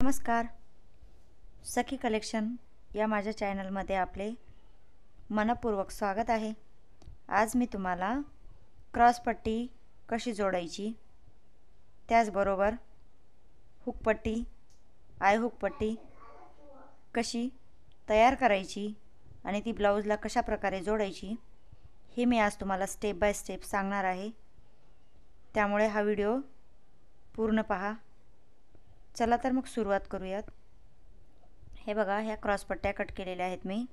नमस्कार. सखी कलेक्शन या माझ्या चॅनलमध्ये आपले मनपूर्वक स्वागत आहे. आज मी तुम्हाला क्रॉसपट्टी कशी जोडायची, त्याचबरोबर हुकपट्टी, आय हुकपट्टी कशी तयार करायची आणि ती ब्लाऊजला कशा प्रकारे जोडायची हे मी आज तुम्हाला स्टेप बाय स्टेप सांगणार आहे. त्यामुळे हा व्हिडिओ पूर्ण पहा. चला तर मग सुरुवात करूयात. हे बघा, ह्या क्रॉसपट्ट्या कट केलेल्या आहेत मी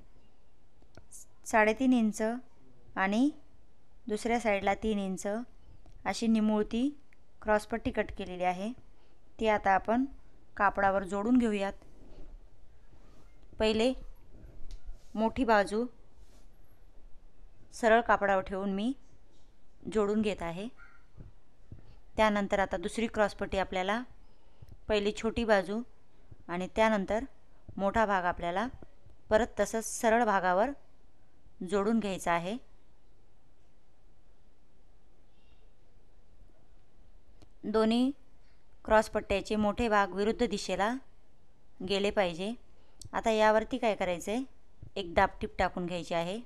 3.5 इंच आणि दुसऱ्या साईडला 3 इंच अशी निमुळती क्रॉसपट्टी कट केलेली आहे. ती आता आपण कापडावर जोडून घेऊयात. पहिले मोठी बाजू सरळ कापडावर ठेवून मी जोडून घेत आहे. त्यानंतर आता दुसरी क्रॉसपट्टी आपल्याला पहिली छोटी बाजू आणि त्यानंतर मोठा भाग आपल्याला परत तसंच सरळ भागावर जोडून घ्यायचा आहे. दोन्ही क्रॉसपट्ट्याचे मोठे भाग विरुद्ध दिशेला गेले पाहिजे. आता यावरती काय करायचं आहे, एक दाबटीप टाकून घ्यायची आहे.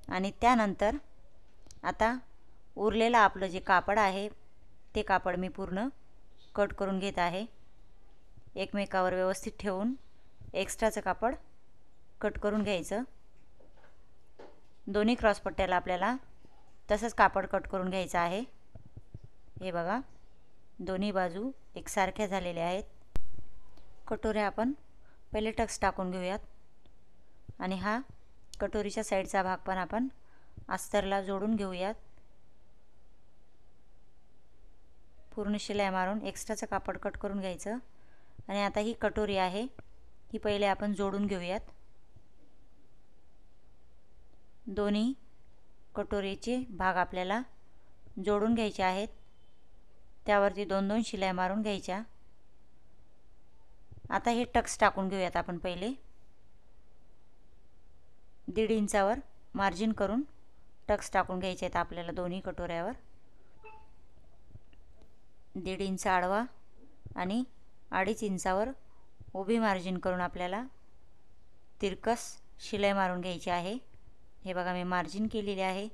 आणि त्यानंतर आता उरलेलं आपलं जे कापड आहे ते कापड मी पूर्ण कट करून घेत आहे. एकमेकावर व्यवस्थित ठेवून एक्स्ट्राचं कापड कट करून घ्यायचं. दोन्ही क्रॉसपट्ट्याला आपल्याला तसंच कापड कट करून घ्यायचं आहे. हे बघा, दोन्ही बाजू एकसारख्या झालेल्या आहेत. कटोऱ्या आपण पहिले टक्स टाकून घेऊयात आणि हा कटोरीच्या साईडचा भाग पण आपण अस्तरला जोडून घेऊयात. पूर्ण शिलाई मारून एक्स्ट्राचं कापड कट करून घ्यायचं. आणि आता ही कटोरी आहे ही पहिले आपण जोडून घेऊयात. दोन्ही कटोरीचे भाग आपल्याला जोडून घ्यायचे आहेत. त्यावरती 2-2 शिलाई मारून घ्यायच्या. आता हे टक्स टाकून घेऊयात आपण पहिले. 1.5 इंचावर मार्जिन करून टक्स टाकून घ्यायचे आहेत आपल्याला दोन्ही कटोऱ्यावर. 1.5 इंच आडवा आणि 2.5 इंचावर उभी मार्जिन करून आपल्याला तिरकस शिलाई मारून घ्यायची आहे. हे बघा, मी मार्जिन केलेली आहे.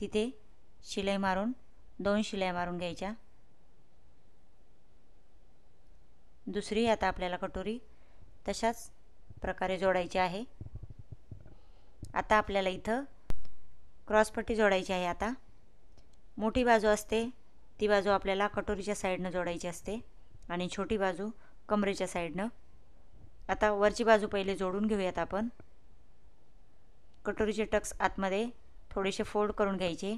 तिथे शिलाई मारून 2 शिलाई मारून घ्यायच्या. दुसरी आता आपल्याला कटोरी तशाच प्रकारे जोडायची आहे. आता आपल्याला इथं क्रॉसपट्टी जोडायची आहे. आता मोठी बाजू असते ती बाजू आपल्याला कटोरीच्या साईडनं जोडायची असते आणि छोटी बाजू कमरेच्या साईडनं. आता वरची बाजू पहिले जोडून घेऊयात आपण. कटोरीचे टक्स आतमध्ये थोडेसे फोल्ड करून घ्यायचे.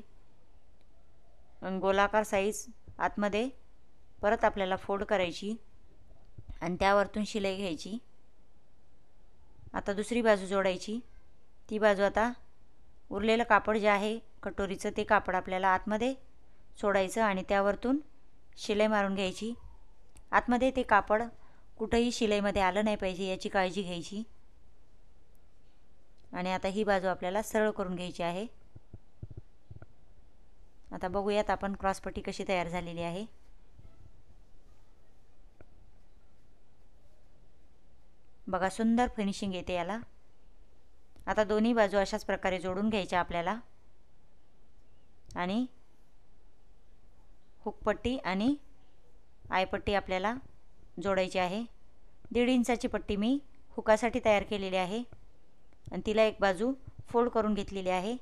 गोलाकार साईज आतमध्ये परत आपल्याला फोल्ड करायची आणि त्यावरतून शिलाई घ्यायची. आता दुसरी बाजू जोडायची. ती बाजू आता उरलेलं कापड जे आहे कटोरीचं ते कापड आपल्याला आतमध्ये सोडायचं आणि त्यावरतून शिलाई मारून घ्यायची. आतमध्ये ते कापड कुठेही शिलाईमध्ये आलं नाही पाहिजे याची काळजी घ्यायची. आणि आता ही बाजू आपल्याला सरळ करून घ्यायची आहे. आता बघूयात आपण क्रॉसपट्टी कशी तयार झालेली आहे. बघा, सुंदर फिनिशिंग येते याला. आता दोन्ही बाजू अशाच प्रकारे जोडून घ्यायच्या आपल्याला आणि हुकपट्टी आणि आयपट्टी आपल्याला जोडायची आहे. 1.5 इंचाची पट्टी मी हुकासाठी तयार केलेली आहे आणि तिला एक बाजू फोल्ड करून घेतलेली आहे.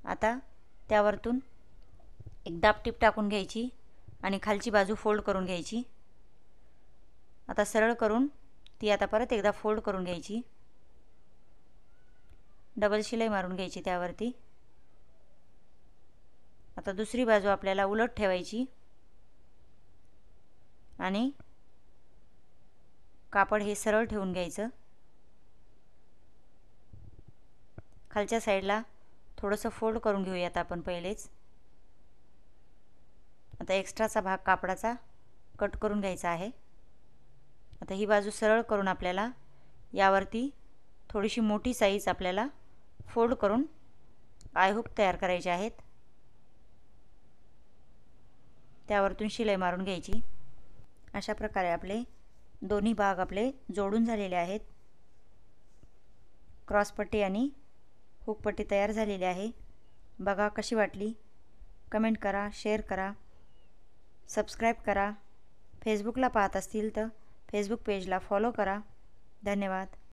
आता त्यावरतून एक दाबटीप टाकून घ्यायची आणि खालची बाजू फोल्ड करून घ्यायची. आता सरळ करून ती आता परत एकदा फोल्ड करून घ्यायची. डबल शिलाई मारून घ्यायची त्यावरती. आता दुसरी बाजू आपल्याला उलट ठेवायची आणि कापड हे सरळ ठेवून घ्यायचं. खालच्या साईडला थोडंसं फोल्ड करून घेऊयात आपण पहिलेच. आता एक्स्ट्राचा भाग कापडाचा कट करून घ्यायचा आहे. आता ही बाजू सरळ करून आपल्याला यावरती थोडीशी मोठी साईज आपल्याला फोल्ड करून आय हुक तयार करायचे आहेत. त्यावरतून शिलाई मारून घ्यायची. अशा प्रकारे आपले दोन्ही भाग आपले जोडून झालेले आहेत. क्रॉसपट्टी आणि हुकपट्टी तयार झालेली आहे. बघा कशी वाटली. कमेंट करा, शेअर करा, सबस्क्राईब करा. फेसबुकला पाहत असतील तर फेसबुक पेजला फॉलो करा. धन्यवाद.